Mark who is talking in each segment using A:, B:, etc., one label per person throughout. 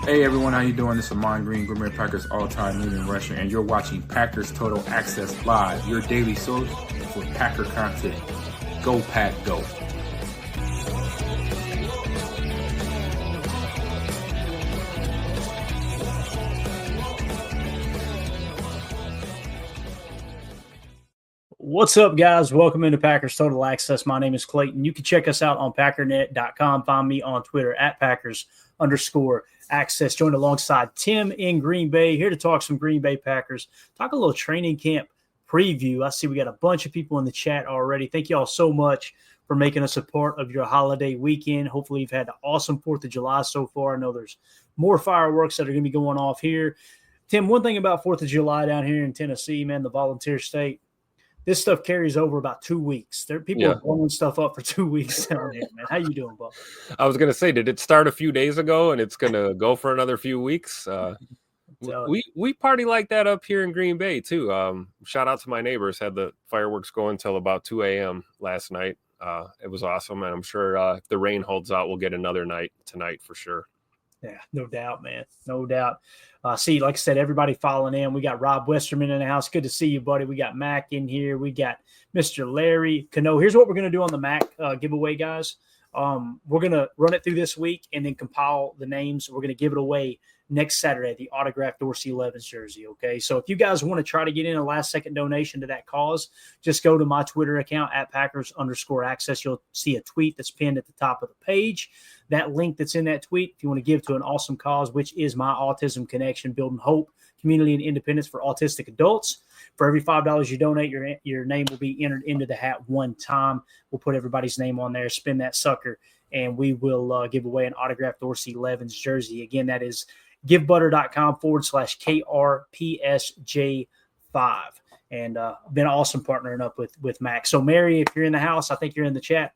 A: Hey everyone, how you doing? This is Amon Green, Green Bay Packers all-time leading rusher, and you're watching Packers Total Access Live, your daily source for Packer content. Go Pack, go!
B: What's up, guys? Welcome into Packers Total Access. My name is Clayton. You can check us out on packernet.com. Find me on Twitter at Packers_access. Joined alongside Tim in Green Bay, here to talk some Green Bay Packers. Talk a little training camp preview. I see we got a bunch of people in the chat already. Thank you all so much for making us a part of your holiday weekend. Hopefully you've had an awesome 4th of July so far. I know there's more fireworks that are going to be going off here. Tim, one thing about 4th of July down here in Tennessee, man, the volunteer state, this stuff carries over about 2 weeks. People are blowing stuff up for 2 weeks down here, man. How you doing, Bob?
C: I was going to say, did it start a few days ago and it's going to go for another few weeks? We party like that up here in Green Bay, too. Shout out to my neighbors. Had the fireworks going until about 2 a.m. last night. It was awesome, and I'm sure if the rain holds out, we'll get another night tonight for sure.
B: Yeah, no doubt, man. No doubt. See, like I said, everybody following in. We got Rob Westerman in the house. Good to see you, buddy. We got Mac in here. We got Mr. Larry Cano. Here's what we're going to do on the Mac giveaway, guys. We're going to run it through this week and then compile the names. We're going to give it away next Saturday, the autographed Dorsey Levens jersey, okay? So if you guys want to try to get in a last-second donation to that cause, just go to my Twitter account, at Packers_access. You'll see a tweet that's pinned at the top of the page. That link that's in that tweet, if you want to give to an awesome cause, which is my Autism Connection, building hope, community, and independence for autistic adults. For every $5 you donate, your name will be entered into the hat one time. We'll put everybody's name on there, spin that sucker, and we will give away an autographed Dorsey Levens jersey. Again, that is givebutter.com/KRPSJ5. And been awesome partnering up with Mac. So, Mary, if you're in the house, I think you're in the chat.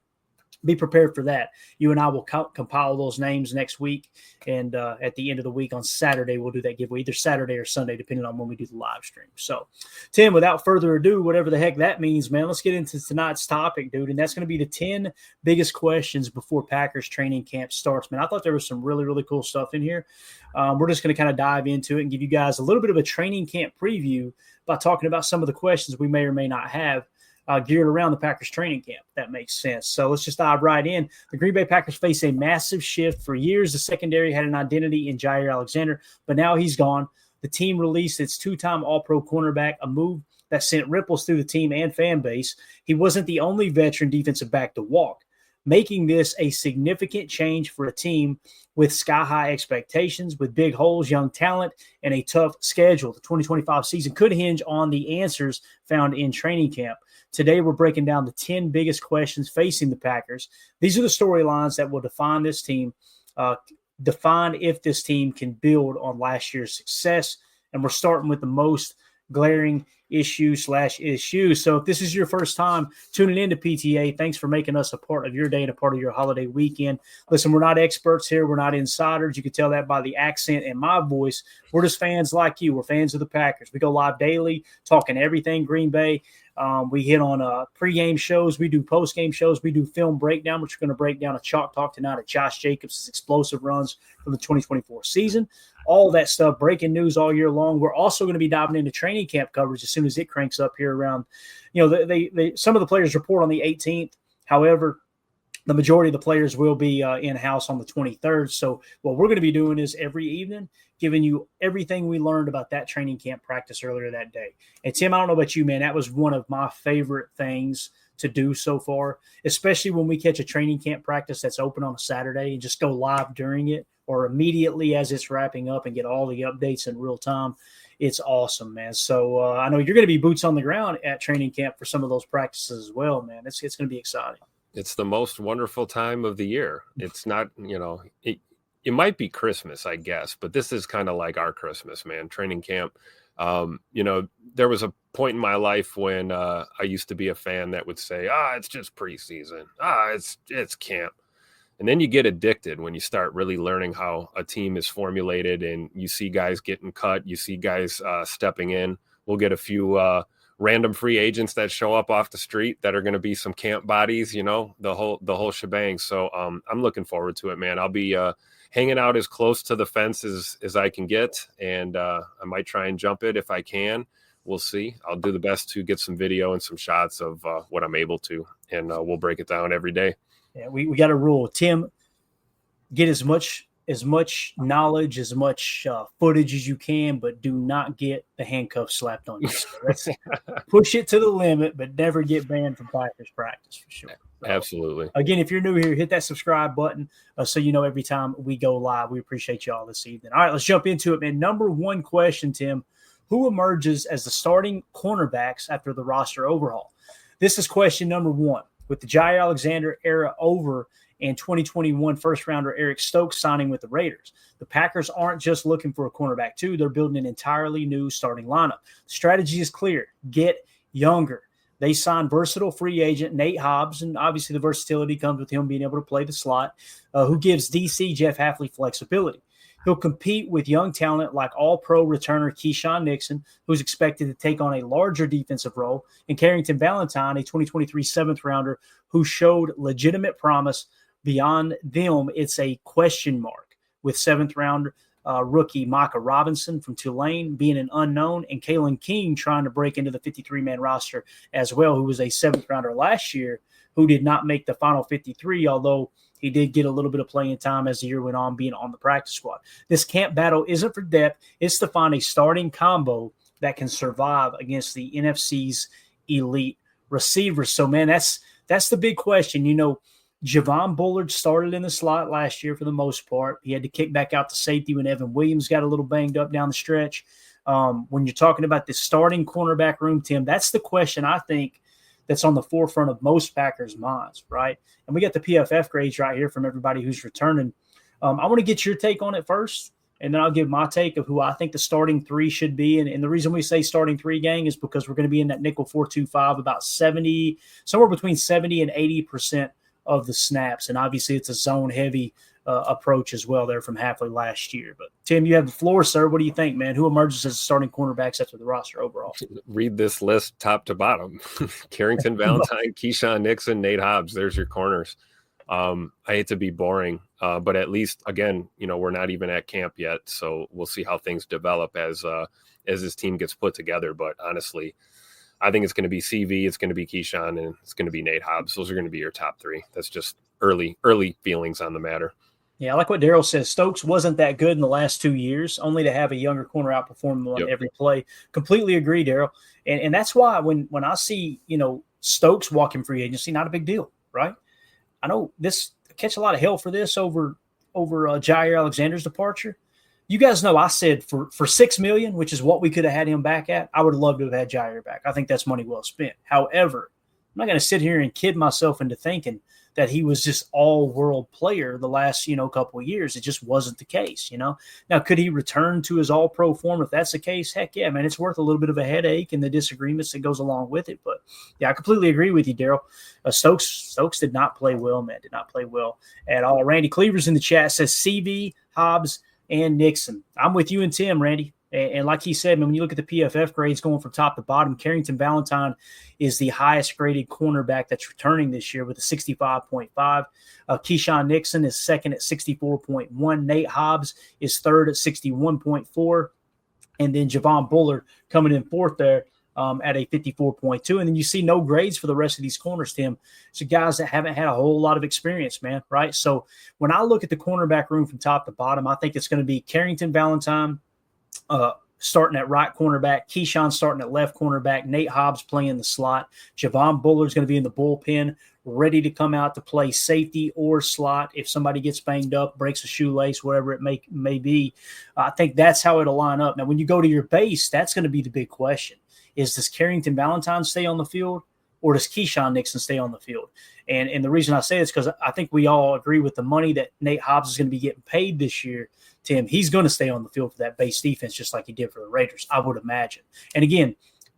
B: Be prepared for that. You and I will compile those names next week. And at the end of the week on Saturday, we'll do that giveaway, either Saturday or Sunday, depending on when we do the live stream. So, Tim, without further ado, whatever the heck that means, man, let's get into tonight's topic, dude. And that's going to be the 10 biggest questions before Packers training camp starts, man. I thought there was some really, really cool stuff in here. We're just going to kind of dive into it and give you guys a little bit of a training camp preview by talking about some of the questions we may or may not have geared around the Packers training camp. That makes sense. So let's just dive right in. The Green Bay Packers face a massive shift. For years, the secondary had an identity in Jaire Alexander, but now he's gone. The team released its 2-time All-Pro cornerback, a move that sent ripples through the team and fan base. He wasn't the only veteran defensive back to walk, making this a significant change for a team with sky-high expectations, with big holes, young talent, and a tough schedule. The 2025 season could hinge on the answers found in training camp. Today, we're breaking down the 10 biggest questions facing the Packers. These are the storylines that will define this team, define if this team can build on last year's success. And we're starting with the most glaring issues. So if this is your first time tuning into PTA, thanks for making us a part of your day and a part of your holiday weekend. Listen, we're not experts here. We're not insiders. You can tell that by the accent and my voice. We're just fans like you. We're fans of the Packers. We go live daily, talking everything Green Bay. We hit on pregame shows. We do postgame shows. We do film breakdown, which we're going to break down a Chalk Talk tonight at Josh Jacobs' explosive runs from the 2024 season. All that stuff, breaking news all year long. We're also going to be diving into training camp coverage as soon as it cranks up here around, some of the players report on the 18th. However, the majority of the players will be in-house on the 23rd. So what we're going to be doing is every evening giving you everything we learned about that training camp practice earlier that day. And, Tim, I don't know about you, man. That was one of my favorite things to do so far, especially when we catch a training camp practice that's open on a Saturday and just go live during it or immediately as it's wrapping up and get all the updates in real time. It's awesome, man. So I know you're going to be boots on the ground at training camp for some of those practices as well, man. It's going to be exciting.
C: It's the most wonderful time of the year. It's not, it might be Christmas, I guess, but this is kind of like our Christmas, man. Training camp. There was a point in my life when I used to be a fan that would say, it's just preseason. It's camp. And then you get addicted when you start really learning how a team is formulated and you see guys getting cut. You see guys stepping in. We'll get a few random free agents that show up off the street that are going to be some camp bodies, the whole shebang. So I'm looking forward to it, man. I'll be hanging out as close to the fence as I can get, and I might try and jump it if I can. We'll see. I'll do the best to get some video and some shots of what I'm able to, and we'll break it down every day.
B: Yeah, we got a rule. Tim, get as much knowledge, as much footage as you can, but do not get the handcuffs slapped on you. So push it to the limit, but never get banned from Packers practice for sure. So,
C: absolutely.
B: Again, if you're new here, hit that subscribe button so you know every time we go live. We appreciate y'all this evening. All right, let's jump into it, man. Number one question, Tim. Who emerges as the starting cornerbacks after the roster overhaul? This is question number one. With the Jaire Alexander era over and 2021 first-rounder Eric Stokes signing with the Raiders, the Packers aren't just looking for a cornerback, too. They're building an entirely new starting lineup. The strategy is clear. Get younger. They signed versatile free agent Nate Hobbs, and obviously the versatility comes with him being able to play the slot, who gives DC Jeff Hafley flexibility. He'll compete with young talent like all-pro returner Keyshawn Nixon, who's expected to take on a larger defensive role, and Carrington Valentine, a 2023 seventh-rounder who showed legitimate promise. Beyond them, it's a question mark, with seventh-round rookie Micah Robinson from Tulane being an unknown, and Kalen King trying to break into the 53-man roster as well, who was a seventh-rounder last year, who did not make the final 53, although he did get a little bit of playing time as the year went on, being on the practice squad. This camp battle isn't for depth. It's to find a starting combo that can survive against the NFC's elite receivers. So, man, that's the big question. Javon Bullard started in the slot last year for the most part. He had to kick back out to safety when Evan Williams got a little banged up down the stretch. When you're talking about the starting cornerback room, Tim, that's the question I think that's on the forefront of most Packers' minds, right? And we got the PFF grades right here from everybody who's returning. I want to get your take on it first, and then I'll give my take of who I think the starting three should be. And the reason we say starting three, gang, is because we're going to be in that nickel 4-2-5 about somewhere between 70 and 80% of the snaps. And obviously it's a zone-heavy approach as well there from Hafley last year. But, Tim, you have the floor, sir. What do you think, man? Who emerges as starting cornerbacks after the roster overall?
C: Read this list top to bottom. Carrington Valentine, Keyshawn Nixon, Nate Hobbs. There's your corners. I hate to be boring, but at least, again, we're not even at camp yet. So we'll see how things develop as this team gets put together. But honestly, I think it's going to be CV, it's going to be Keyshawn, and it's going to be Nate Hobbs. Those are going to be your top three. That's just early feelings on the matter.
B: Yeah, I like what Daryl says. Stokes wasn't that good in the last 2 years, only to have a younger corner outperform him on every play. Completely agree, Daryl. And that's why when I see, Stokes walking free agency, not a big deal, right? I know this catch a lot of hell for this over Jaire Alexander's departure. You guys know I said for $6 million, which is what we could have had him back at, I would have loved to have had Jaire back. I think that's money well spent. However, I'm not going to sit here and kid myself into thinking that he was just all-world player the last, couple of years. It just wasn't the case, Now, could he return to his all-pro form if that's the case? Heck yeah, man. It's worth a little bit of a headache and the disagreements that goes along with it. But, yeah, I completely agree with you, Daryl. Stokes did not play well, man. Did not play well at all. Randy Cleaver's in the chat, says CV, Hobbs, and Nixon. I'm with you and Tim, Randy. And like he said, when you look at the PFF grades going from top to bottom, Carrington Valentine is the highest graded cornerback that's returning this year with a 65.5. Keyshawn Nixon is second at 64.1. Nate Hobbs is third at 61.4. And then Javon Bullard coming in fourth there at a 54.2. And then you see no grades for the rest of these corners, Tim. So guys that haven't had a whole lot of experience, man, right? So when I look at the cornerback room from top to bottom, I think it's going to be Carrington Valentine, starting at right cornerback, Keyshawn starting at left cornerback, Nate Hobbs playing the slot, Javon Bullard's going to be in the bullpen, ready to come out to play safety or slot if somebody gets banged up, breaks a shoelace, whatever it may be. I think that's how it'll line up. Now, when you go to your base, that's going to be the big question. Does Carrington Valentine stay on the field, or does Keyshawn Nixon stay on the field? And the reason I say this is because I think we all agree with the money that Nate Hobbs is going to be getting paid this year, Tim. He's going to stay on the field for that base defense just like he did for the Raiders, I would imagine. And again,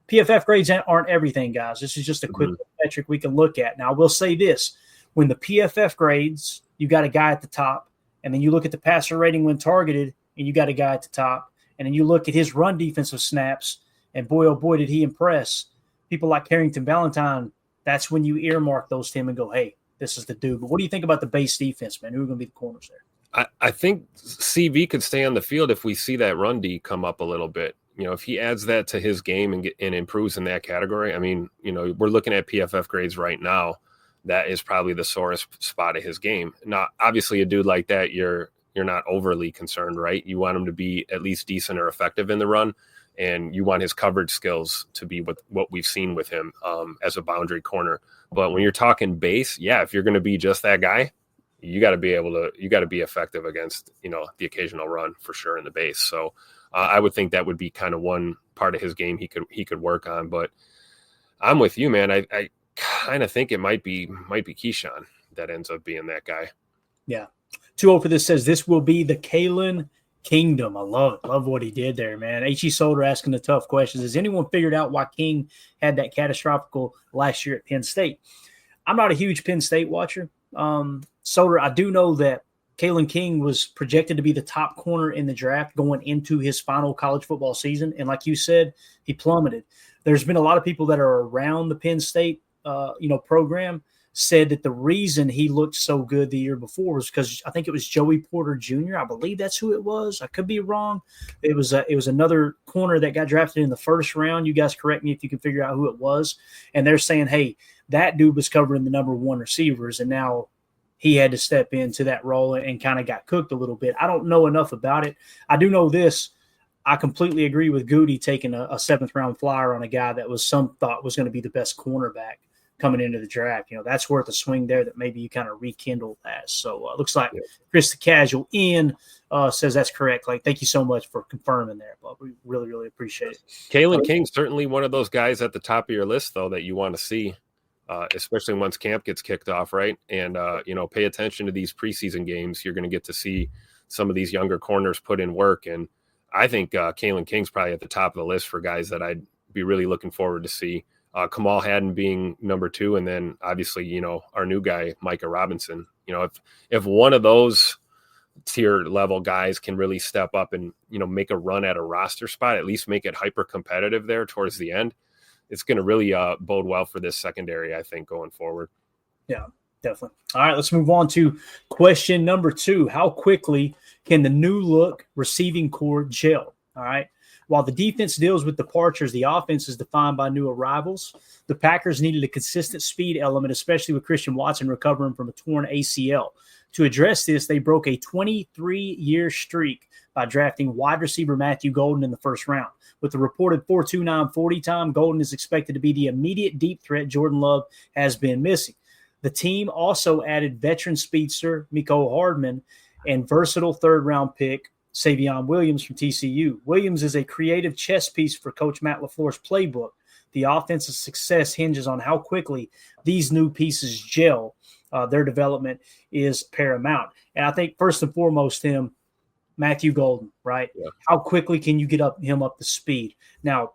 B: PFF grades aren't everything, guys. This is just a quick metric we can look at. Now, I will say this. When the PFF grades, you got a guy at the top, and then you look at the passer rating when targeted, and you got a guy at the top, and then you look at his run defensive snaps, and boy, oh boy, did he impress. people like Carrington Valentine, that's when you earmark those to him and go, hey, this is the dude. But what do you think about the base defense, man? Who are going to be the corners there?
C: I think CV could stay on the field if we see that run D come up a little bit. If he adds that to his game and improves in that category, I mean, we're looking at PFF grades right now. That is probably the sorest spot of his game. Now, obviously, a dude like that, you're not overly concerned, right? You want him to be at least decent or effective in the run, and you want his coverage skills to be what we've seen with him as a boundary corner. But when you're talking base, yeah, if you're going to be just that guy, you got to be effective against, the occasional run for sure in the base. So I would think that would be kind of one part of his game he could work on. But I'm with you, man. I kind of think it might be Keyshawn that ends up being that guy.
B: Yeah. 2-0 for this says this will be the Kalen Kingdom. I love it. Love what he did there, man. H.E. Solder asking the tough questions. Has anyone figured out why King had that catastrophic last year at Penn State? I'm not a huge Penn State watcher. Solder, I do know that Kalen King was projected to be the top corner in the draft going into his final college football season. And like you said, he plummeted. There's been a lot of people that are around the Penn State program said that the reason he looked so good the year before was because I think it was Joey Porter Jr. I believe that's who it was. I could be wrong. It was another corner that got drafted in the first round. You guys correct me if you can figure out who it was. And they're saying, hey, that dude was covering the number one receivers, and now he had to step into that role and kind of got cooked a little bit. I don't know enough about it. I do know this. I completely agree with Goody taking a seventh-round flyer on a guy that some thought was going to be the best cornerback coming into the draft. That's worth a swing there that maybe you kind of rekindle that. So it looks like Chris the Casual says that's correct. Like, thank you so much for confirming there, but we really, really appreciate it.
C: Kalen King's certainly one of those guys at the top of your list, though, that you want to see. Especially once camp gets kicked off, right? And, pay attention to these preseason games. You're going to get to see some of these younger corners put in work. And I think Kalen King's probably at the top of the list for guys that I'd be really looking forward to see. Kamal Hadden being number 2, and then obviously, our new guy, Micah Robinson. If one of those tier level guys can really step up and, make a run at a roster spot, at least make it hyper competitive there towards the end, it's going to really bode well for this secondary, I think, going forward.
B: Yeah, definitely. All right, let's move on to question number 2. How quickly can the new look receiving core gel? All right. While the defense deals with departures, the offense is defined by new arrivals. The Packers needed a consistent speed element, especially with Christian Watson recovering from a torn ACL. To address this, they broke a 23-year streak by drafting wide receiver Matthew Golden in the first round. With the reported 4.29 40 time, Golden is expected to be the immediate deep threat Jordan Love has been missing. The team also added veteran speedster Mecole Hardman and versatile third-round pick Savion Williams from TCU. Williams is a creative chess piece for Coach Matt LaFleur's playbook. The offensive success hinges on how quickly these new pieces gel. Their development is paramount. And I think first and foremost, Matthew Golden, right? Yeah. How quickly can you get him up to speed? Now,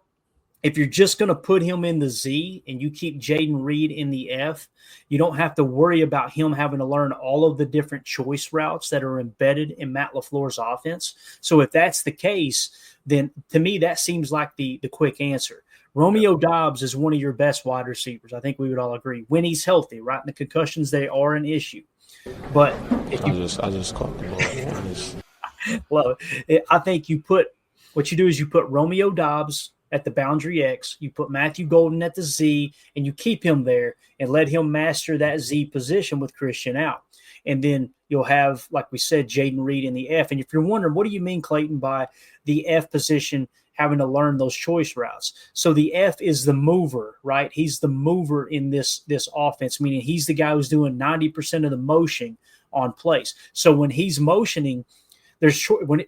B: if you're just going to put him in the Z and you keep Jayden Reed in the F, you don't have to worry about him having to learn all of the different choice routes that are embedded in Matt LaFleur's offense. So if that's the case, then to me, that seems like the quick answer. Romeo Doubs is one of your best wide receivers. I think we would all agree when he's healthy, right? And the concussions, they are an issue. But if you I just caught the ball. Love it. I think you put Romeo Doubs at the boundary X, you put Matthew Golden at the Z, and you keep him there and let him master that Z position with Christian out. And then you'll have, like we said, Jayden Reed in the F. And if you're wondering, what do you mean, Clayton, by the F position having to learn those choice routes? So the F is the mover, right? He's the mover in this offense, meaning he's the guy who's doing 90% of the motion on plays. So when he's motioning,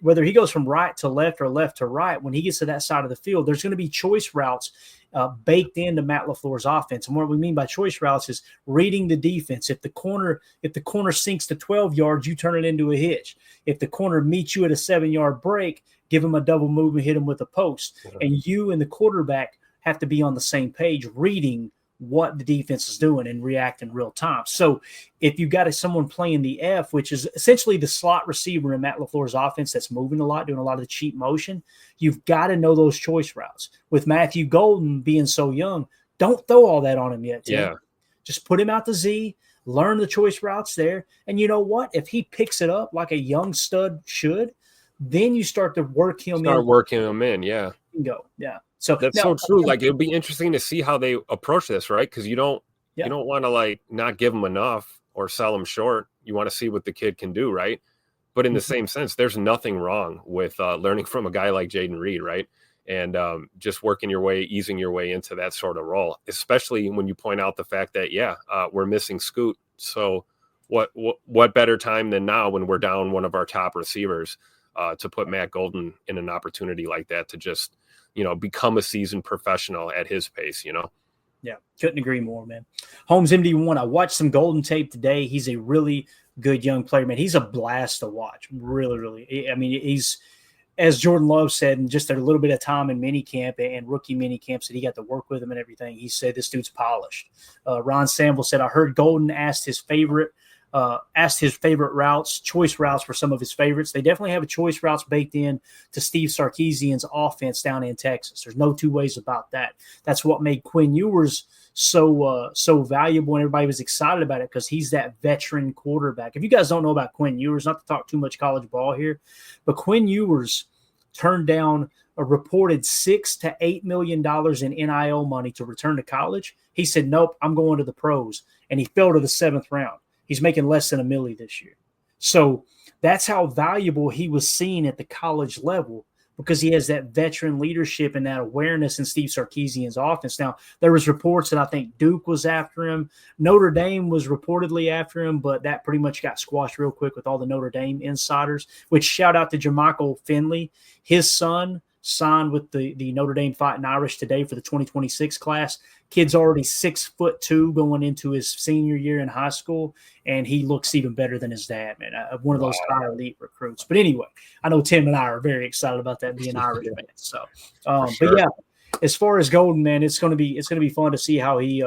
B: whether he goes from right to left or left to right, when he gets to that side of the field, there's going to be choice routes baked into Matt LaFleur's offense. And what we mean by choice routes is reading the defense. If the corner sinks to 12 yards, you turn it into a hitch. If the corner meets you at a 7-yard break, give him a double move and hit him with a post. Mm-hmm. And you and the quarterback have to be on the same page, reading what the defense is doing and react in real time. So if you've got someone playing the F, which is essentially the slot receiver in Matt LaFleur's offense that's moving a lot, doing a lot of the cheap motion, you've got to know those choice routes. With Matthew Golden being so young, Don't throw all that on him yet, Tim.
C: Yeah.
B: Just put him out to Z, learn the choice routes there. And you know what? If he picks it up like a young stud should, then you start to working him in.
C: Yeah.
B: Go. Yeah. So
C: that's so true. Like, it'll be interesting to see how they approach this, right? Because you don't want to like not give him enough or sell him short. You want to see what the kid can do, right? But in the same sense, there's nothing wrong with learning from a guy like Jayden Reed, right? And just easing your way into that sort of role, especially when you point out the fact that, we're missing Scoot. So what better time than now when we're down one of our top receivers to put Matt Golden in an opportunity like that to just, become a seasoned professional at his pace,
B: Yeah, couldn't agree more, man. Holmes MD1, I watched some Golden tape today. He's a really good young player, man. He's a blast to watch. Really, really. I mean, he's, as Jordan Love said, in just a little bit of time in minicamp and rookie minicamps that he got to work with him and everything, he said this dude's polished. Ron Sample said, I heard Golden asked his favorite routes, choice routes for some of his favorites. They definitely have a choice routes baked in to Steve Sarkisian's offense down in Texas. There's no two ways about that. That's what made Quinn Ewers so valuable, and everybody was excited about it because he's that veteran quarterback. If you guys don't know about Quinn Ewers, not to talk too much college ball here, but Quinn Ewers turned down a reported $6 to $8 million in NIL money to return to college. He said, nope, I'm going to the pros. And he fell to the 7th round. He's making less than $1 million this year. So that's how valuable he was seen at the college level, because he has that veteran leadership and that awareness in Steve Sarkisian's offense. Now, there was reports that I think Duke was after him. Notre Dame was reportedly after him, but that pretty much got squashed real quick with all the Notre Dame insiders, which shout out to Jermichael Finley. His son signed with the Notre Dame Fighting Irish today for the 2026 class. Kid's already 6'2" going into his senior year in high school, and he looks even better than his dad, man. One of those high elite recruits. But anyway, I know Tim and I are very excited about that being Irish fans. So,
C: sure.
B: But yeah, as far as Golden, man, it's going to be fun to see how he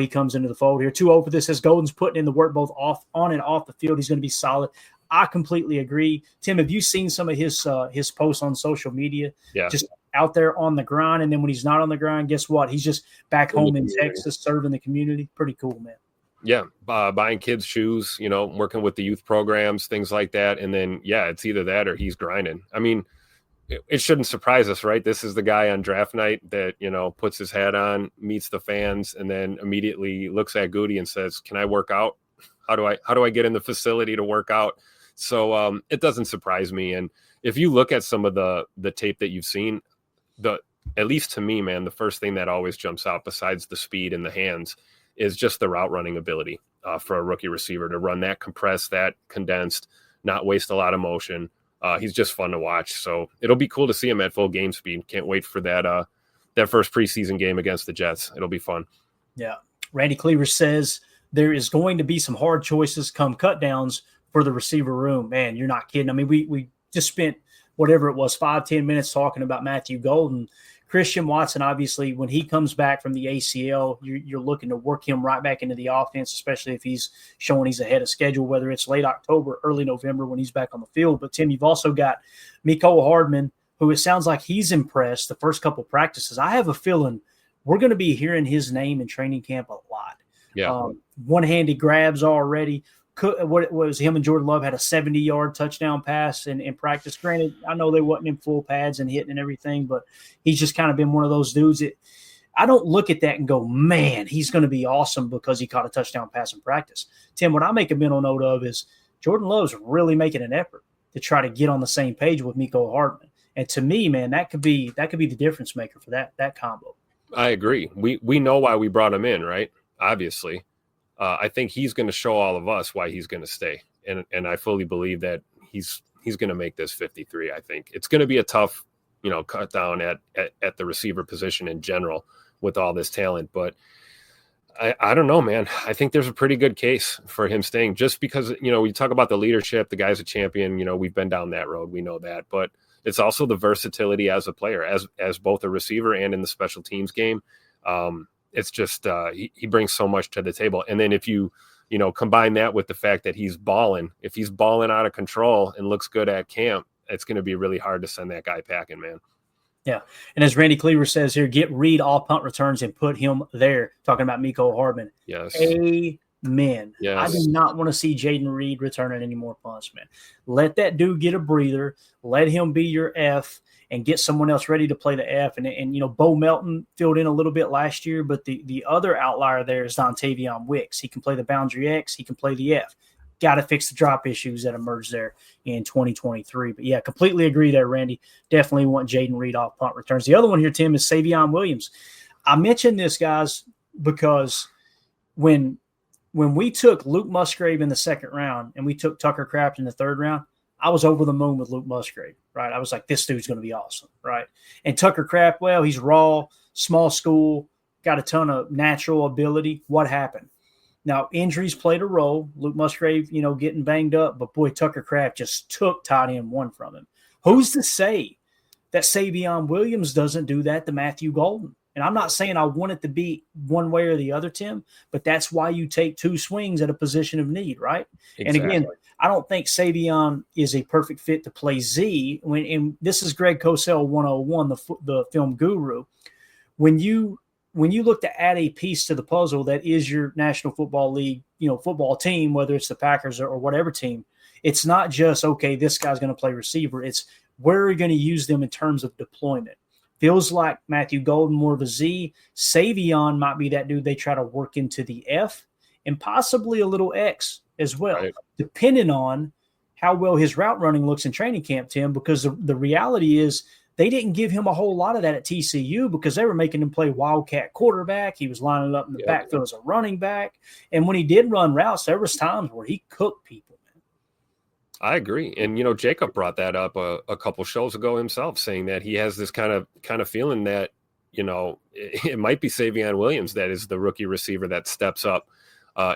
B: comes into the fold here. 2-0 for this, as Golden's putting in the work both on and off the field. He's going to be solid. I completely agree. Tim, have you seen some of his posts on social media?
C: Yeah.
B: Just out there on the grind, and then when he's not on the grind, guess what? He's just back home in Texas serving the community. Pretty cool, man.
C: Yeah, buying kids shoes, working with the youth programs, things like that. And then, it's either that or he's grinding. I mean, it shouldn't surprise us, right? This is the guy on draft night that, puts his hat on, meets the fans, and then immediately looks at Goody and says, can I work out? How do I get in the facility to work out? So it doesn't surprise me. And if you look at some of the tape that you've seen, at least to me, man, the first thing that always jumps out besides the speed and the hands is just the route running ability for a rookie receiver to run that compressed, that condensed, not waste a lot of motion. He's just fun to watch. So it'll be cool to see him at full game speed. Can't wait for that first preseason game against the Jets. It'll be fun. Yeah.
B: Randy Cleaver says there is going to be some hard choices come cut downs for the receiver room. Man, you're not kidding. I mean, we just spent whatever it was, 5-10 minutes talking about Matthew Golden. Christian Watson, obviously, when he comes back from the ACL, you're looking to work him right back into the offense, especially if he's showing he's ahead of schedule, whether it's late October, early November when he's back on the field. But, Tim, you've also got Mecole Hardman, who it sounds like he's impressed the first couple of practices. I have a feeling we're going to be hearing his name in training camp a lot.
C: Yeah.
B: One-handed grabs already. What was him and Jordan Love had a 70-yard touchdown pass in practice. Granted, I know they wasn't in full pads and hitting and everything, but he's just kind of been one of those dudes that I don't look at that and go, man, he's going to be awesome because he caught a touchdown pass in practice. Tim, what I make a mental note of is Jordan Love's really making an effort to try to get on the same page with Mecole Hardman. And to me, man, that could be the difference maker for that combo.
C: I agree. We know why we brought him in, right? Obviously. I think he's going to show all of us why he's going to stay. And I fully believe that he's going to make this 53. I think it's going to be a tough, cut down at the receiver position in general with all this talent. But I don't know, man. I think there's a pretty good case for him staying just because, we talk about the leadership, the guy's a champion, we've been down that road. We know that, but it's also the versatility as a player, as both a receiver and in the special teams game. It's just he brings so much to the table. And then if you combine that with the fact that he's balling, if he's balling out of control and looks good at camp, it's going to be really hard to send that guy packing, man.
B: Yeah. And as Randy Cleaver says here, get Reed all punt returns and put him there. Talking about Miko Hardman.
C: Yes.
B: Amen.
C: Yes.
B: I do not want to see Jaden Reed returning any more punts, man. Let that dude get a breather. Let him be your F and get someone else ready to play the F. And you know, Bo Melton filled in a little bit last year, but the other outlier there is Dontavion Wicks. He can play the boundary X. He can play the F. Got to fix the drop issues that emerged there in 2023. But, yeah, completely agree there, Randy. Definitely want Jaden Reed off punt returns. The other one here, Tim, is Savion Williams. I mentioned this, guys, because when we took Luke Musgrave in the second round and we took Tucker Kraft in the third round, I was over the moon with Luke Musgrave, right? I was like, this dude's going to be awesome, right? And Tucker Kraft, well, he's raw, small school, got a ton of natural ability. What happened? Now, injuries played a role. Luke Musgrave, you know, getting banged up, but boy, Tucker Kraft just took tight end one from him. Who's to say that Savion Williams doesn't do that to Matthew Golden? And I'm not saying I want it to be one way or the other, Tim, but that's why you take two swings at a position of need, right? Exactly. And again, I don't think Savion is a perfect fit to play Z. And this is Greg Cosell 101, the film guru. When you look to add a piece to the puzzle that is your National Football League, you know, football team, whether it's the Packers or whatever team, it's not just, okay, this guy's going to play receiver. It's where are you going to use them in terms of deployment? Feels like Matthew Golden more of a Z. Savion might be that dude they try to work into the F and possibly a little X as well, right, depending on how well his route running looks in training camp, Tim, because the reality is they didn't give him a whole lot of that at TCU because they were making him play wildcat quarterback. He was lining up in the backfield as a running back. And when he did run routes, there was times where he cooked people.
C: I agree. And, you know, Jacob brought that up a couple shows ago himself, saying that he has this kind of feeling that, you know, it might be Savion Williams that is the rookie receiver that steps up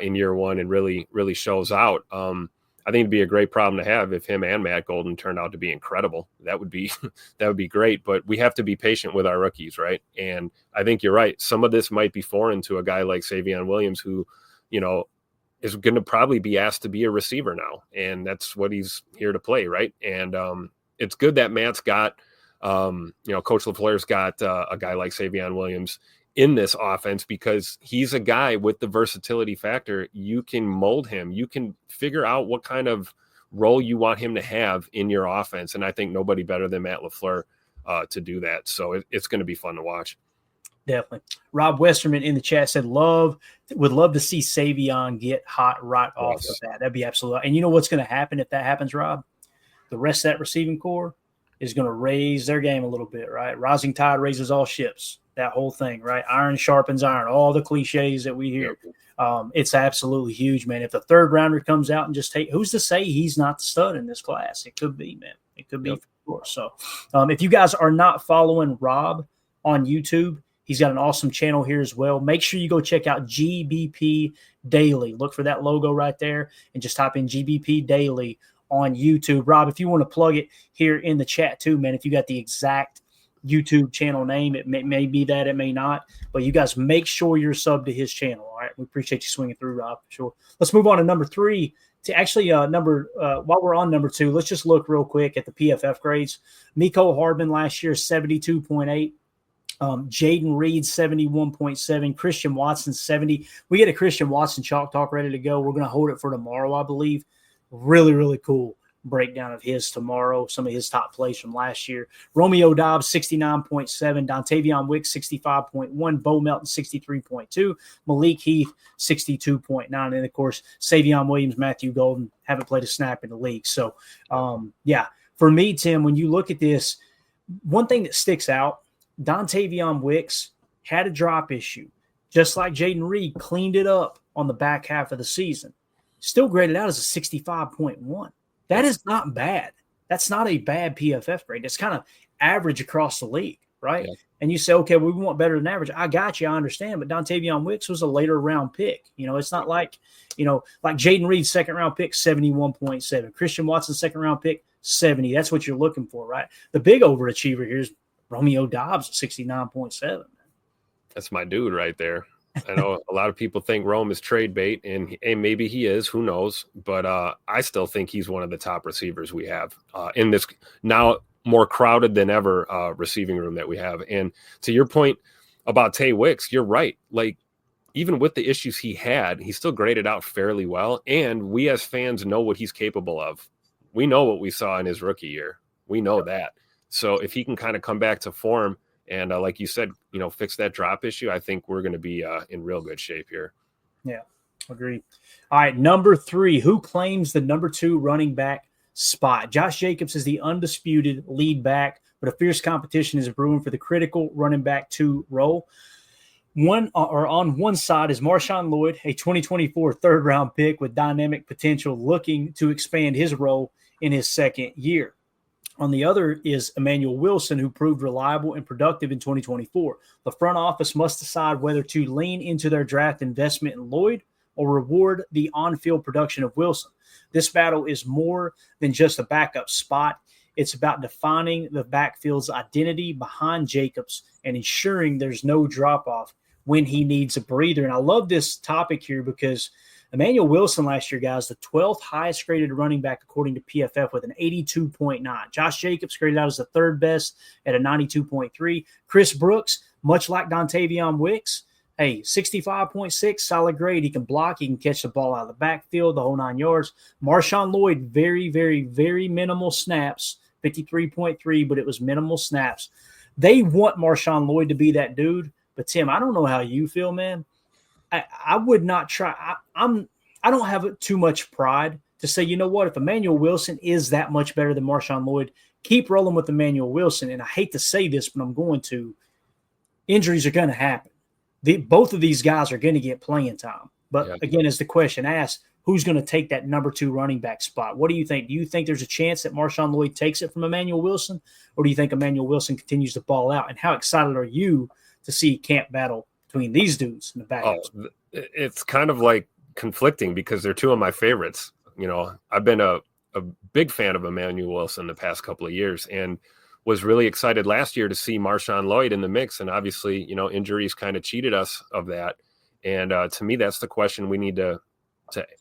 C: in year one and really, really shows out. I think it'd be a great problem to have if him and Matt Golden turned out to be incredible. That would be great, but we have to be patient with our rookies, right? And I think you're right. Some of this might be foreign to a guy like Savion Williams, who, you know, is going to probably be asked to be a receiver now, and that's what he's here to play, right? And it's good that Matt's got, you know, Coach LaFleur's got a guy like Savion Williams in this offense because he's a guy with the versatility factor. You can mold him. You can figure out what kind of role you want him to have in your offense, and I think nobody better than Matt LaFleur to do that. So it's going to be fun to watch.
B: Definitely. Rob Westerman in the chat said, would love to see Savion get hot right off the bat. That'd be absolutely. And you know what's going to happen if that happens, Rob? The rest of that receiving core is going to raise their game a little bit, right? Rising tide raises all ships, that whole thing, right? Iron sharpens iron, all the cliches that we hear. It's absolutely huge, man. If the third rounder comes out and just who's to say he's not the stud in this class? It could be, man. It could be, for sure. So if you guys are not following Rob on YouTube, he's got an awesome channel here as well. Make sure you go check out GBP Daily. Look for that logo right there and just type in GBP Daily on YouTube. Rob, if you want to plug it here in the chat too, man, if you got the exact YouTube channel name, it may be that, it may not, but you guys make sure you're subbed to his channel. All right. We appreciate you swinging through, Rob, for sure. Let's move on to number 3. To actually while we're on number 2, let's just look real quick at the PFF grades. Miko Hardman last year, 72.8. Jaden Reed, 71.7. Christian Watson, 70. We get a Christian Watson chalk talk ready to go. We're going to hold it for tomorrow, I believe. Really, really cool breakdown of his tomorrow, some of his top plays from last year. Romeo Dobbs, 69.7. Dontavion Wicks, 65.1. Bo Melton, 63.2. Malik Heath, 62.9. And, of course, Savion Williams, Matthew Golden haven't played a snap in the league. So, for me, Tim, when you look at this, one thing that sticks out, Dontavion Wicks had a drop issue, just like Jaden Reed cleaned it up on the back half of the season. Still graded out as a 65.1. That is not bad. That's not a bad PFF grade. It's kind of average across the league, right? Yeah. And you say, okay, we want better than average. I got you. I understand. But Dontavion Wicks was a later round pick. You know, it's not like, you know, like Jaden Reed, second round pick, 71.7. Christian Watson, second round pick, 70. That's what you're looking for, right? The big overachiever here is Romeo Dobbs, 69.7.
C: That's my dude right there. I know a lot of people think Rome is trade bait, and maybe he is. Who knows? But I still think he's one of the top receivers we have in this. Now, more crowded than ever receiving room that we have. And to your point about Tay Wicks, you're right. Like, even with the issues he had, he still graded out fairly well. And we as fans know what he's capable of. We know what we saw in his rookie year. We know that. So if he can kind of come back to form and like you said, fix that drop issue, I think we're going to be in real good shape here.
B: Yeah, agreed. All right, number 3, who claims the number 2 running back spot? Josh Jacobs is the undisputed lead back, but a fierce competition is brewing for the critical running back 2 role. On one side is Marshawn Lloyd, a 2024 third-round pick with dynamic potential, looking to expand his role in his second year. On the other is Emmanuel Wilson, who proved reliable and productive in 2024. The front office must decide whether to lean into their draft investment in Lloyd or reward the on-field production of Wilson. This battle is more than just a backup spot. It's about defining the backfield's identity behind Jacobs and ensuring there's no drop-off when he needs a breather. And I love this topic here because Emmanuel Wilson last year, guys, the 12th highest graded running back according to PFF with an 82.9. Josh Jacobs graded out as the third best at a 92.3. Chris Brooks, much like Dontavion Wicks, 65.6, solid grade. He can block. He can catch the ball out of the backfield, the whole 9 yards. Marshawn Lloyd, very, very, very minimal snaps, 53.3, but it was minimal snaps. They want Marshawn Lloyd to be that dude. But, Tim, I don't know how you feel, man. I would not try. I don't have too much pride to say, you know what, if Emmanuel Wilson is that much better than Marshawn Lloyd, keep rolling with Emmanuel Wilson. And I hate to say this, but I'm going to. Injuries are going to happen. Both of these guys are going to get playing time. But, again, as the question asked, who's going to take that number 2 running back spot? What do you think? Do you think there's a chance that Marshawn Lloyd takes it from Emmanuel Wilson? Or do you think Emmanuel Wilson continues to ball out? And how excited are you to see camp battle between these dudes in the back?
C: It's kind of like conflicting because they're 2 of my favorites. I've been a big fan of Emmanuel Wilson the past couple of years and was really excited last year to see Marshawn Lloyd in the mix. And obviously, injuries kind of cheated us of that. And to me, that's the question we need to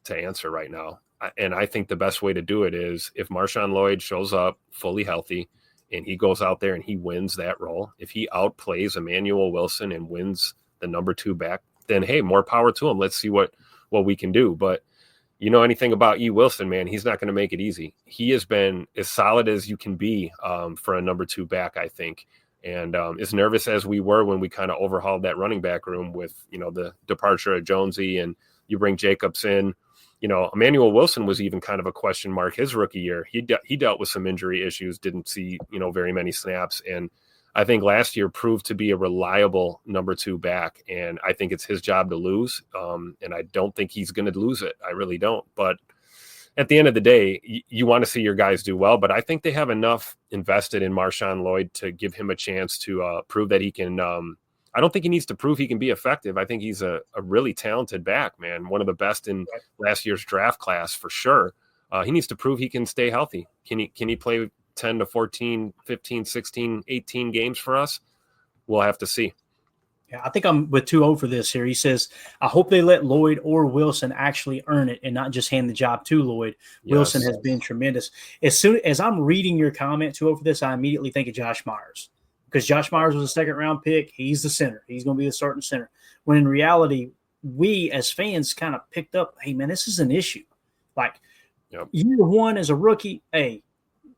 C: answer right now. And I think the best way to do it is if Marshawn Lloyd shows up fully healthy and he goes out there and he wins that role, if he outplays Emmanuel Wilson and wins the number 2 back, then, hey, more power to him. Let's see what we can do. But anything about E. Wilson, man, he's not going to make it easy. He has been as solid as you can be for a number 2 back, I think. And as nervous as we were when we kind of overhauled that running back room with, the departure of Jonesy and you bring Jacobs in, Emmanuel Wilson was even kind of a question mark his rookie year. He dealt with some injury issues, didn't see, very many snaps. And I think last year proved to be a reliable number 2 back. And I think it's his job to lose. And I don't think he's going to lose it. I really don't. But at the end of the day, you want to see your guys do well. But I think they have enough invested in Marshawn Lloyd to give him a chance to prove that he can. I don't think he needs to prove he can be effective. I think he's a really talented back, man. One of the best in last year's draft class for sure. He needs to prove he can stay healthy. Can he play 10 to 14, 15, 16, 18 games for us? We'll have to see.
B: Yeah, I think I'm with 2-0 for this here. He says, I hope they let Lloyd or Wilson actually earn it and not just hand the job to Lloyd. Yes. Wilson has been tremendous. As soon as I'm reading your comment 2-0 for this, I immediately think of Josh Myers because Josh Myers was a second-round pick. He's the center. He's going to be the starting center. When in reality, we as fans kind of picked up, hey, man, this is an issue. Like year 1 as a rookie, hey,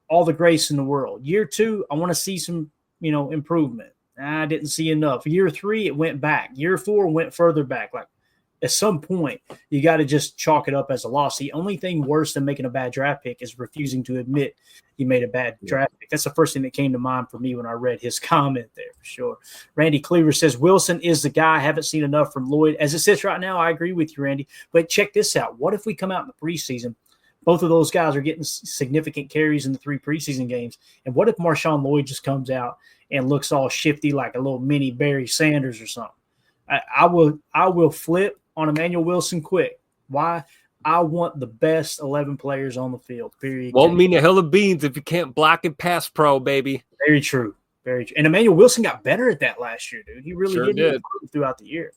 B: all the grace in the world. Year 2, I want to see some, improvement. I didn't see enough. Year 3, it went back. Year 4 went further back. Like at some point, you got to just chalk it up as a loss. The only thing worse than making a bad draft pick is refusing to admit you made a bad draft pick. That's the first thing that came to mind for me when I read his comment there for sure. Randy Cleaver says, Wilson is the guy. I haven't seen enough from Lloyd. As it sits right now, I agree with you, Randy. But check this out. What if we come out in the preseason? Both of those guys are getting significant carries in the 3 preseason games. And what if Marshawn Lloyd just comes out and looks all shifty like a little mini Barry Sanders or something? I will flip on Emmanuel Wilson quick. Why? I want the best 11 players on the field, period.
C: Won't mean a hill of beans if you can't block and pass pro, baby.
B: Very true. Very true. And Emmanuel Wilson got better at that last year, dude. He really did throughout the year.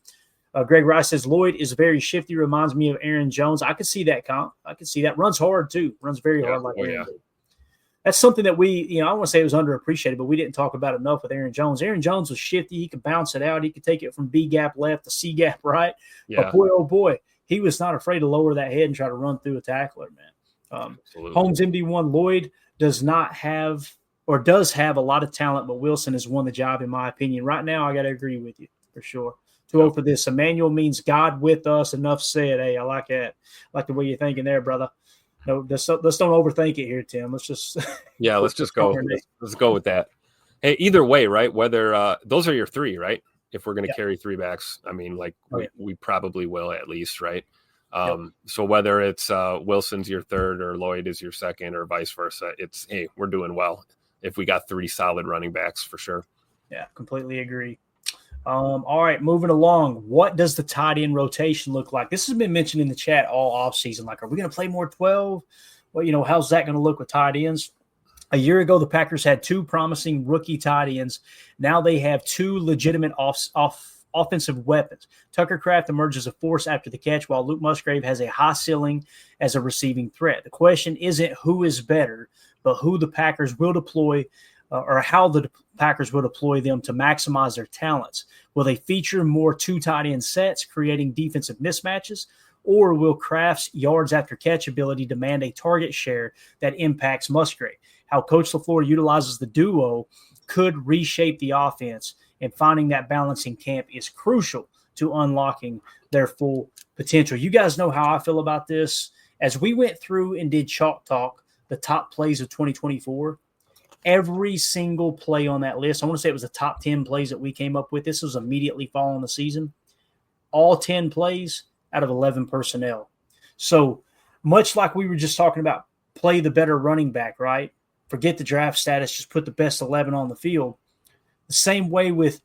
B: Greg Rice says, Lloyd is very shifty, reminds me of Aaron Jones. I could see that comp. I could see that. Runs hard, too. Runs very hard like Aaron did. that's something that I don't want to say it was underappreciated, but we didn't talk about enough with Aaron Jones. Aaron Jones was shifty. He could bounce it out. He could take it from B gap left to C gap right.
C: Yeah.
B: But boy, oh boy, he was not afraid to lower that head and try to run through a tackler, man. Holmes MD1 Lloyd does have a lot of talent, but Wilson has won the job, in my opinion. Right now, I got to agree with you for sure. 2-0 for this. Emmanuel means God with us. Enough said. Hey, I like that. I like the way you're thinking there, brother. No, let's don't overthink it here, Tim. Let's just
C: let's just go. Let's go with that. Hey, either way, right? Whether those are your three, right? If we're going to carry three backs, I mean, like we probably will at least, right? So whether it's Wilson's your third or Lloyd is your second or vice versa, we're doing well if we got three solid running backs for sure.
B: Yeah, completely agree. All right, moving along. What does the tight end rotation look like? This has been mentioned in the chat all offseason. Like, are we going to play more 12? Well, how's that going to look with tight ends? A year ago, the Packers had two promising rookie tight ends. Now they have two legitimate offensive weapons. Tucker Kraft emerges a force after the catch, while Luke Musgrave has a high ceiling as a receiving threat. The question isn't who is better, but who the Packers will deploy or how the Packers will deploy them to maximize their talents. Will they feature more two tight end sets, creating defensive mismatches, or will Kraft's yards after catch ability demand a target share that impacts Musgrave? How Coach LaFleur utilizes the duo could reshape the offense, and finding that balance in camp is crucial to unlocking their full potential. You guys know how I feel about this. As we went through and did Chalk Talk, the top plays of 2024, every single play on that list, I want to say it was the top 10 plays that we came up with. This was immediately following the season. All 10 plays out of 11 personnel. So much like we were just talking about, play the better running back, right? Forget the draft status, just put the best 11 on the field. The same way with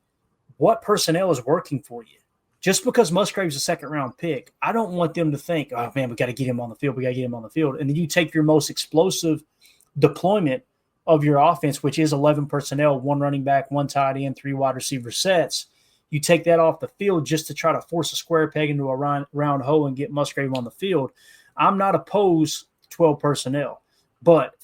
B: what personnel is working for you. Just because Musgrave's a second-round pick, I don't want them to think, oh, man, we got to get him on the field. And then you take your most explosive deployment of your offense, which is 11 personnel, one running back, one tight end, three wide receiver sets. You take that off the field just to try to force a square peg into a round hole and get Musgrave on the field. I'm not opposed to 12 personnel, but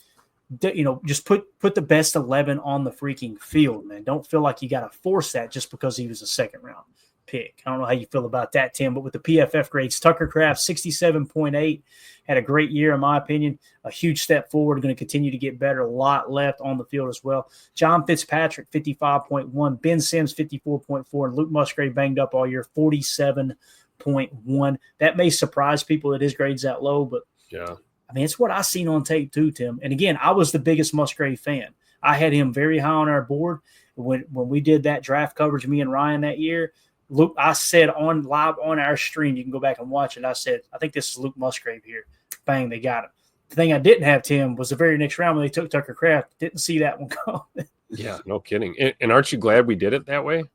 B: just put the best 11 on the freaking field, man. Don't feel like you got to force that just because he was a second-round pick. I don't know how you feel about that, Tim, but with the PFF grades, Tucker Kraft, 67.8, had a great year, in my opinion. A huge step forward, going to continue to get better. A lot left on the field as well. John Fitzpatrick, 55.1. Ben Sims, 54.4. And Luke Musgrave banged up all year, 47.1. That may surprise people that his grade's that low, but
C: yeah.
B: I mean, it's what I seen on tape too, Tim. And again, I was the biggest Musgrave fan. I had him very high on our board. When we did that draft coverage, me and Ryan that year, Luke, I said live on our stream, you can go back and watch it. I said, I think this is Luke Musgrave here. Bang, they got him. The thing I didn't have, Tim, was the very next round when they took Tucker Kraft. Didn't see that one come.
C: Yeah, no kidding. And aren't you glad we did it that way?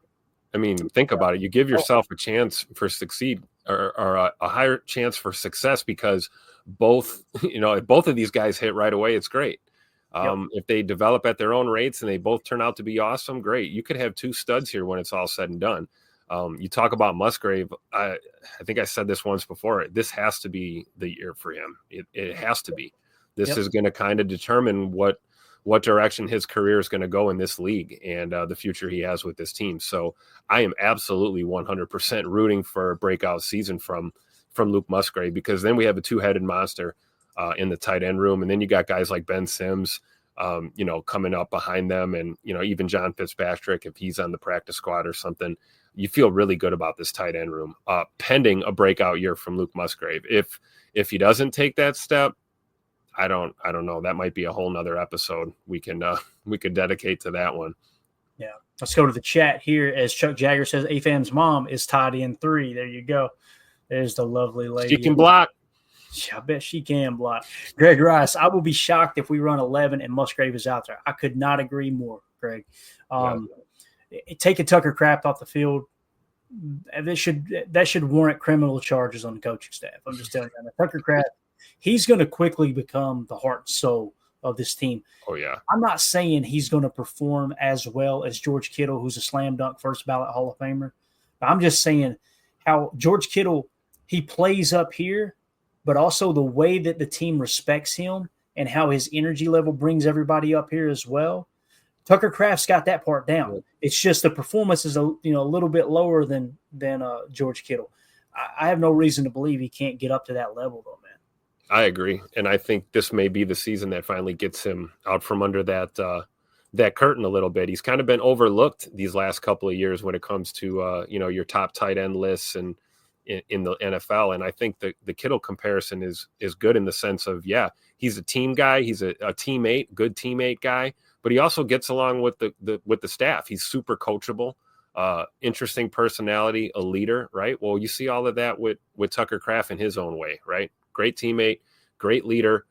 C: I mean, think about it. You give yourself a chance for succeed or a higher chance for success because if both of these guys hit right away, it's great. If they develop at their own rates and they both turn out to be awesome, great. You could have two studs here when it's all said and done. You talk about Musgrave. I think I said this once before. This has to be the year for him. It has to be. This is going to kind of determine what direction his career is going to go in this league and the future he has with this team. So I am absolutely 100% rooting for a breakout season from Luke Musgrave, because then we have a two-headed monster in the tight end room. And then you got guys like Ben Sims, coming up behind them. And, even John Fitzpatrick, if he's on the practice squad or something, you feel really good about this tight end room, pending a breakout year from Luke Musgrave. If he doesn't take that step, I don't know. That might be a whole nother episode we could dedicate to that one.
B: Yeah. Let's go to the chat here as Chuck Jagger says, AFAM's mom is tight end 3. There you go. There's the lovely lady.
C: She can block.
B: I bet she can block. Greg Rice, I will be shocked if we run 11 and Musgrave is out there. I could not agree more, Greg. Taking Tucker Kraft off the field, that should warrant criminal charges on the coaching staff. I'm just telling you. Tucker Kraft, he's going to quickly become the heart and soul of this team.
C: Oh, yeah.
B: I'm not saying he's going to perform as well as George Kittle, who's a slam dunk first ballot Hall of Famer. I'm just saying how George Kittle, he plays up here, but also the way that the team respects him and how his energy level brings everybody up here as well. Tucker Kraft's got that part down. It's just the performance is a little bit lower than George Kittle. I have no reason to believe he can't get up to that level, though, man.
C: I agree, and I think this may be the season that finally gets him out from under that curtain a little bit. He's kind of been overlooked these last couple of years when it comes to your top tight end lists and in the NFL. And I think the Kittle comparison is good in the sense of, he's a team guy, he's a teammate, good teammate guy, but he also gets along with the staff. He's super coachable, interesting personality, a leader, right? Well, you see all of that with Tucker Kraft in his own way, right? Great teammate, great leader,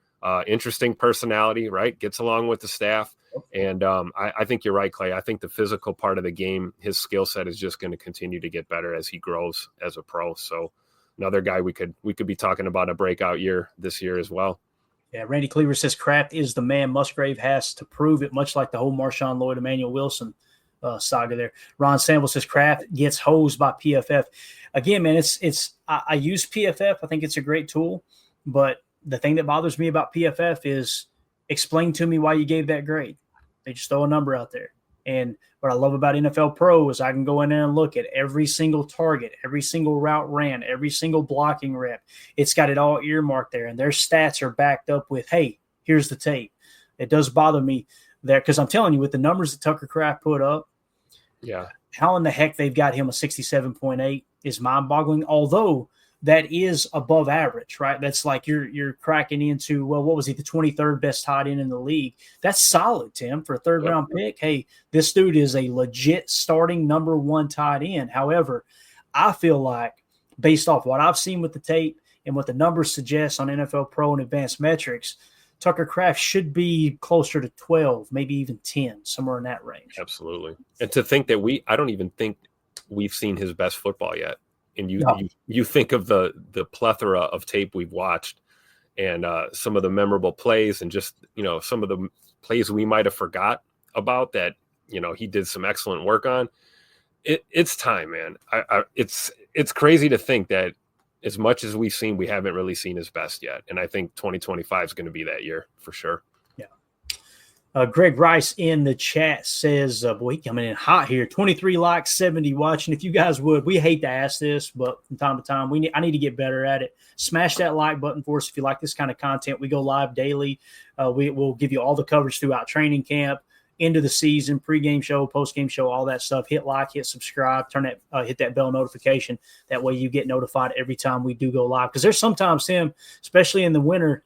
C: interesting personality, right? Gets along with the staff. And I think you're right, Clay. I think the physical part of the game, his skill set is just going to continue to get better as he grows as a pro. So another guy we could be talking about a breakout year this year as well.
B: Yeah, Randy Cleaver says Kraft is the man. Musgrave has to prove it, much like the whole Marshawn Lloyd, Emmanuel Wilson saga there. Ron Sample says Kraft gets hosed by PFF. Again, man, I use PFF. I think it's a great tool. But the thing that bothers me about PFF is explain to me why you gave that grade. They just throw a number out there. And what I love about NFL Pro is I can go in there and look at every single target, every single route ran, every single blocking rep. It's got it all earmarked there. And their stats are backed up with, hey, here's the tape. It does bother me there because I'm telling you, with the numbers that Tucker Kraft put up, how in the heck they've got him a 67.8 is mind-boggling, although that is above average, right? That's like you're cracking into, well, what was he, the 23rd best tight end in the league? That's solid, Tim, for a third-round pick. Hey, this dude is a legit starting number one tight end. However, I feel like based off what I've seen with the tape and what the numbers suggest on NFL Pro and advanced metrics, Tucker Kraft should be closer to 12, maybe even 10, somewhere in that range.
C: Absolutely. And to think that I don't even think we've seen his best football yet. And you think of the plethora of tape we've watched and some of the memorable plays and just, some of the plays we might have forgot about that, he did some excellent work on. It's time, man. It's crazy to think that as much as we've seen, we haven't really seen his best yet. And I think 2025 is going to be that year for sure.
B: Greg Rice in the chat says, boy, coming in hot here. 23 likes, 70 watching. If you guys would, we hate to ask this, but from time to time, I need to get better at it. Smash that like button for us if you like this kind of content. We go live daily. We'll give you all the coverage throughout training camp, into the season, pregame show, postgame show, all that stuff. Hit like, hit subscribe, hit that bell notification. That way you get notified every time we do go live. Because there's sometimes, Tim, especially in the winter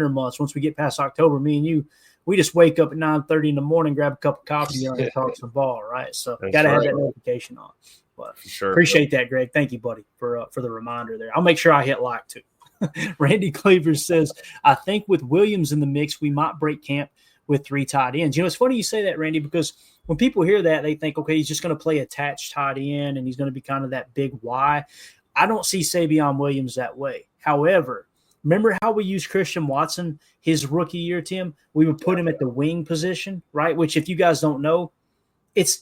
B: months, once we get past October, me and you, we just wake up at 9:30 in the morning, grab a cup of coffee, and talk some ball, right? So got to have that notification on. But appreciate that, Greg. Thank you, buddy, for the reminder there. I'll make sure I hit like too. Randy Cleaver says, I think with Williams in the mix, we might break camp with 3 tight ends. It's funny you say that, Randy, because when people hear that, they think, okay, he's just going to play attached tight end and he's going to be kind of that big Y. I don't see Savion Williams that way. However, remember how we used Christian Watson his rookie year, Tim? We would put him at the wing position, right? Which, if you guys don't know, it's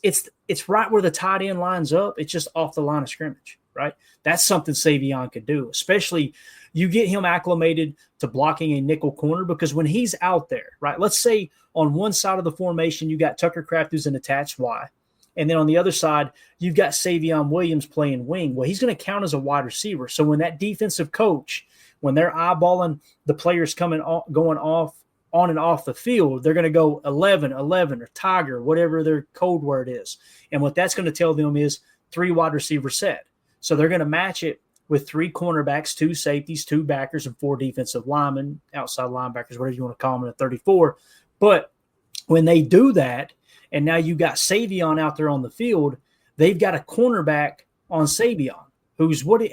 B: right where the tight end lines up. It's just off the line of scrimmage, right? That's something Savion could do, especially you get him acclimated to blocking a nickel corner, because when he's out there, right, let's say on one side of the formation, you got Tucker Kraft, who's an attached Y. And then on the other side, you've got Savion Williams playing wing. Well, he's going to count as a wide receiver. So when that defensive coach, when they're eyeballing the players going off on and off the field, they're going to go 11, or Tiger, whatever their code word is. And what that's going to tell them is 3 wide receiver set. So they're going to match it with 3 cornerbacks, 2 safeties, 2 backers, and 4 defensive linemen, outside linebackers, whatever you want to call them in a 34. But when they do that, and now you got Savion out there on the field, they've got a cornerback on Savion.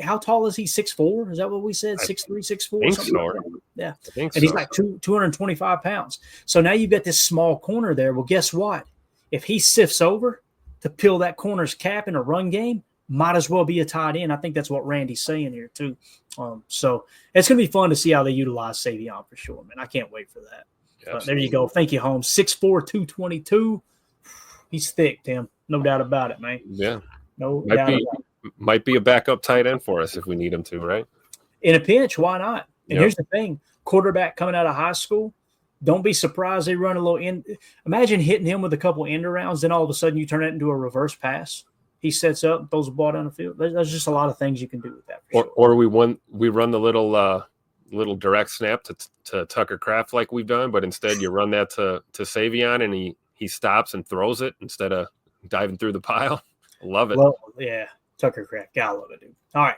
B: How tall is he? 6'4"? Is that what we said? 6'3", 6'4"?
C: Think so.
B: Like that? Yeah. And he's like 225 pounds. So now you've got this small corner there. Well, guess what? If he sifts over to peel that corner's cap in a run game, might as well be a tight end. I think that's what Randy's saying here too. So it's going to be fun to see how they utilize Savion for sure, man. I can't wait for that. But there you go. Thank you, Holmes. 6'4", 222. He's thick, Tim. No doubt about it, man.
C: Yeah.
B: No doubt about it.
C: Might be a backup tight end for us if we need him to, right?
B: In a pinch, why not? And here's the thing. Quarterback coming out of high school, Don't be surprised they run a little in. Imagine hitting him with a couple end arounds, then all of a sudden you turn it into a reverse pass. He sets up and throws the ball down the field. There's just a lot of things you can do with that.
C: Or we run the little direct snap to Tucker Kraft like we've done, but instead you run that to Savion and he stops and throws it instead of diving through the pile. Love it.
B: Well, yeah, Tucker Kraft. Gotta love it, dude. All right.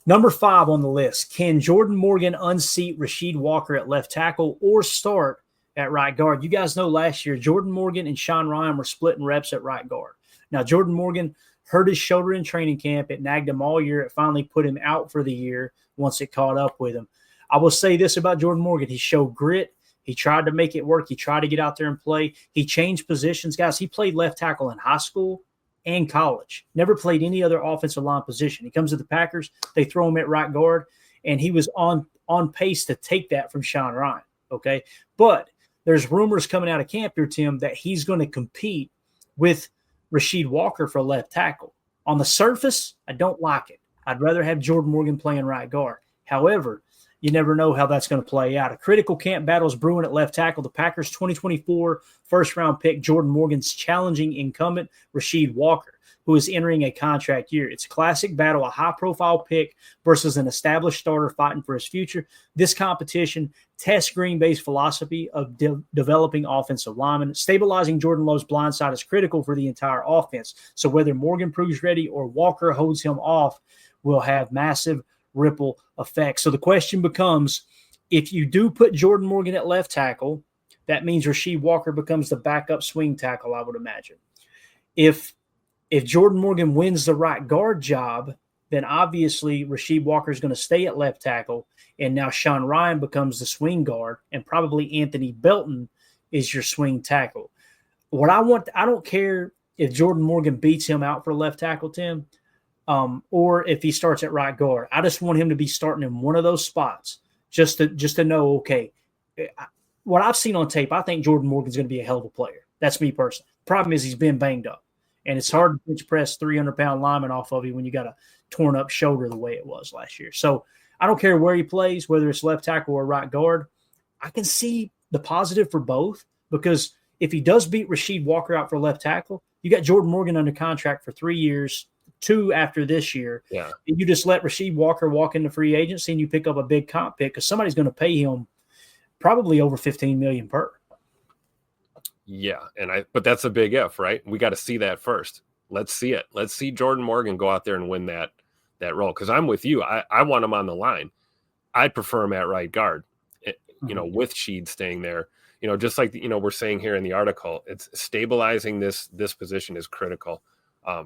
B: Number 5 on the list. Can Jordan Morgan unseat Rasheed Walker at left tackle or start at right guard? You guys know last year Jordan Morgan and Sean Ryan were splitting reps at right guard. Now, Jordan Morgan hurt his shoulder in training camp. It nagged him all year. It finally put him out for the year once it caught up with him. I will say this about Jordan Morgan. He showed grit. He tried to make it work. He tried to get out there and play. He changed positions. Guys, he played left tackle in high school and college. Never played any other offensive line position. He comes to the Packers. They throw him at right guard, and he was on pace to take that from Sean Ryan, okay? But there's rumors coming out of camp here, Tim, that he's going to compete with Rasheed Walker for left tackle. On the surface, I don't like it. I'd rather have Jordan Morgan playing right guard. However, you never know how that's going to play out. A critical camp battle is brewing at left tackle. The Packers' 2024 first-round pick, Jordan Morgan's challenging incumbent, Rasheed Walker, who is entering a contract year. It's a classic battle, a high-profile pick versus an established starter fighting for his future. This competition tests Green Bay's philosophy of developing offensive linemen. Stabilizing Jordan Love's blind side is critical for the entire offense. So whether Morgan proves ready or Walker holds him off will have massive ripple effect. So the question becomes, if you do put Jordan Morgan at left tackle, that means Rasheed Walker becomes the backup swing tackle, I would imagine. If Jordan Morgan wins the right guard job, then obviously Rasheed Walker is going to stay at left tackle, and now Sean Ryan becomes the swing guard, and probably Anthony Belton is your swing tackle. I don't care if Jordan Morgan beats him out for left tackle, Tim, or if he starts at right guard. I just want him to be starting in one of those spots just to know, okay, what I've seen on tape, I think Jordan Morgan's going to be a hell of a player. That's me personally. Problem is he's been banged up, and it's hard to bench press 300-pound lineman off of you when you got a torn up shoulder the way it was last year. So I don't care where he plays, whether it's left tackle or right guard. I can see the positive for both, because if he does beat Rasheed Walker out for left tackle, you got Jordan Morgan under contract for 3 years, 2 after this year.
C: Yeah.
B: And you just let Rasheed Walker walk into free agency and you pick up a big comp pick because somebody's going to pay him probably over $15 million per.
C: Yeah, but that's a big if, right? We got to see that first. Let's see it. Let's see Jordan Morgan go out there and win that role. Because I'm with you. I want him on the line. I'd prefer him at right guard, with Sheed staying there. Just like we're saying here in the article, it's stabilizing this position is critical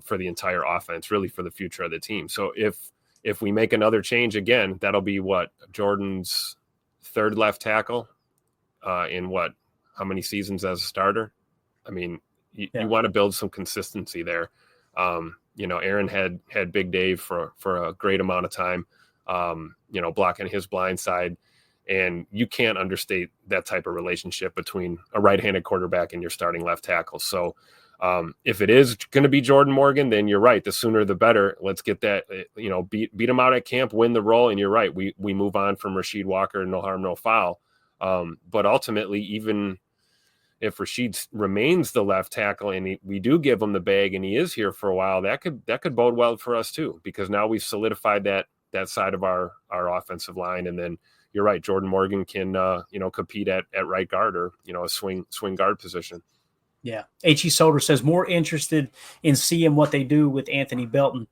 C: for the entire offense, really for the future of the team. So if we make another change again, that'll be what, Jordan's third left tackle in how many seasons as a starter? I mean, you want to build some consistency there. Aaron had Big Dave for a great amount of time, blocking his blind side. And you can't understate that type of relationship between a right-handed quarterback and your starting left tackle. So if it is going to be Jordan Morgan, then you're right. The sooner the better. Let's get that, beat him out at camp, win the role. And you're right. We move on from Rasheed Walker, no harm, no foul. But ultimately, even if Rasheed remains the left tackle and we do give him the bag and he is here for a while, that could bode well for us too, because now we've solidified that side of our offensive line. And then you're right, Jordan Morgan can compete at right guard or a swing guard position.
B: Yeah. H.E. Soder says more interested in seeing what they do with Anthony Belton.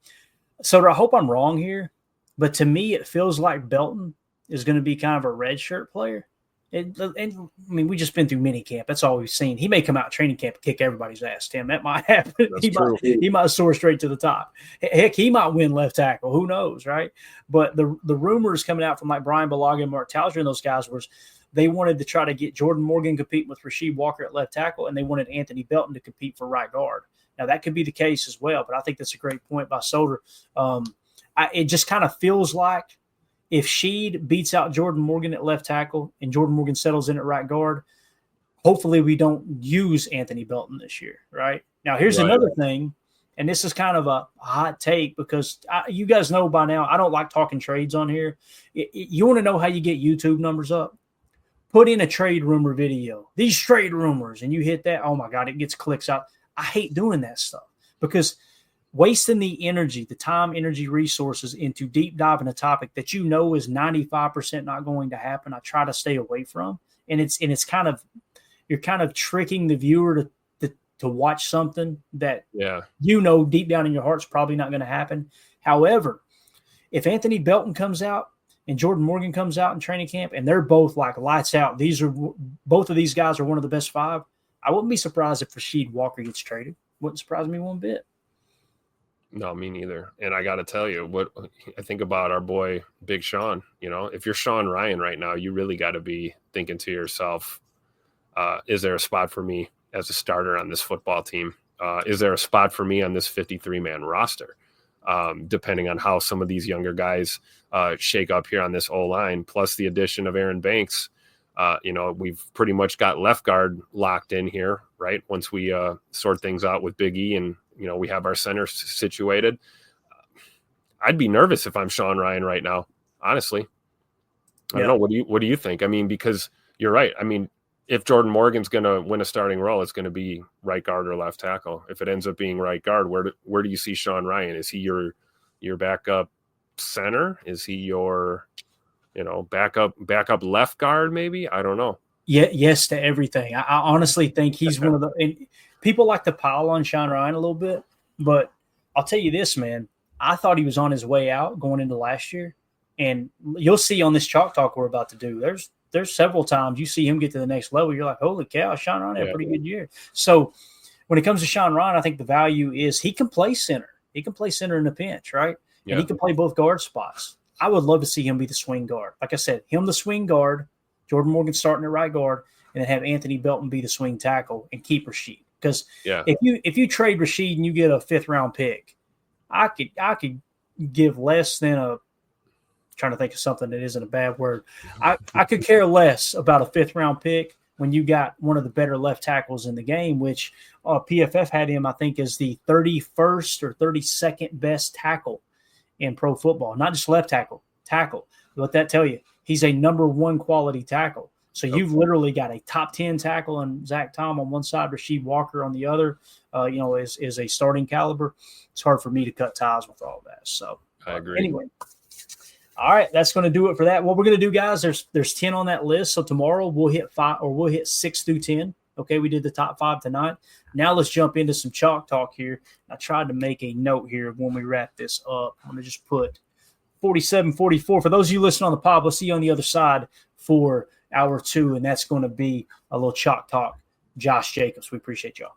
B: Soder, I hope I'm wrong here, but to me it feels like Belton is going to be kind of a red shirt player. And we just been through mini camp. That's all we've seen. He may come out training camp and kick everybody's ass, Tim. That might happen. He might soar straight to the top. Heck, he might win left tackle. Who knows, right? But the rumors coming out from like Brian Balaga and Mark Tauser and those guys was they wanted to try to get Jordan Morgan competing with Rasheed Walker at left tackle, and they wanted Anthony Belton to compete for right guard. Now, that could be the case as well, but I think that's a great point by Soder. It just kind of feels like if Sheed beats out Jordan Morgan at left tackle and Jordan Morgan settles in at right guard, hopefully we don't use Anthony Belton this year, right? Now, here's another thing, and this is kind of a hot take because you guys know by now I don't like talking trades on here. You want to know how you get YouTube numbers up? put in a trade rumor video, these trade rumors, and you hit that, oh my God, it gets clicks out. I hate doing that stuff because wasting the energy, the time, energy, resources into deep diving a topic that you know is 95% not going to happen, I try to stay away from. And it's kind of, you're kind of tricking the viewer to watch something that you know deep down in your heart's probably not going to happen. However, if Anthony Belton comes out and Jordan Morgan comes out in training camp and they're both like lights out, both of these guys are one of the best 5, I wouldn't be surprised if Rasheed Walker gets traded. Wouldn't surprise me one bit.
C: No, me neither. And I got to tell you what I think about our boy, Big Sean. You know, if you're Sean Ryan right now, you really got to be thinking to yourself, is there a spot for me as a starter on this football team? Is there a spot for me on this 53-man roster? Depending on how some of these younger guys shake up here on this O-line, plus the addition of Aaron Banks. You know, we've pretty much got left guard locked in here, right? Once we sort things out with Big E and, you know, we have our center situated. I'd be nervous if I'm Sean Ryan right now, honestly. I don't know. What do you think? I mean, because you're right. I mean, if Jordan Morgan's going to win a starting role, it's going to be right guard or left tackle. If it ends up being right guard, where do you see Sean Ryan? Is he your backup center? Is he your, you know, backup left guard? Maybe, I don't know.
B: Yeah, yes to everything. I honestly think he's one of the. And people like to pile on Sean Ryan a little bit, but I'll tell you this, man. I thought he was on his way out going into last year, and you'll see on this Chalk Talk we're about to do. There's several times you see him get to the next level. You're like, holy cow, Sean Ryan had a pretty good year. So when it comes to Sean Ryan, I think the value is he can play center. He can play center in the pinch, right? Yeah. And he can play both guard spots. I would love to see him be the swing guard. Like I said, him the swing guard, Jordan Morgan starting at right guard, and then have Anthony Belton be the swing tackle and keep Rasheed. Because if you trade Rasheed and you get a 5th-round pick, I could give less than a – trying to think of something that isn't a bad word. I could care less about a 5th-round pick when you got one of the better left tackles in the game, which PFF had him, I think, as the 31st or 32nd best tackle in pro football. Not just left tackle. Let that tell you. He's a number 1 quality tackle. So you've literally got a top 10 tackle and Zach Tom on one side, Rasheed Walker on the other, is a starting caliber. It's hard for me to cut ties with all that. So
C: I agree.
B: Anyway. All right, that's going to do it for that. What we're going to do, guys, there's 10 on that list. So tomorrow we'll hit 6 through 10. Okay, we did the top 5 tonight. Now let's jump into some Chalk Talk here. I tried to make a note here when we wrap this up. I'm going to just put 47-44. For those of you listening on the pod, we'll see you on the other side for hour 2, and that's going to be a little Chalk Talk. Josh Jacobs, we appreciate y'all.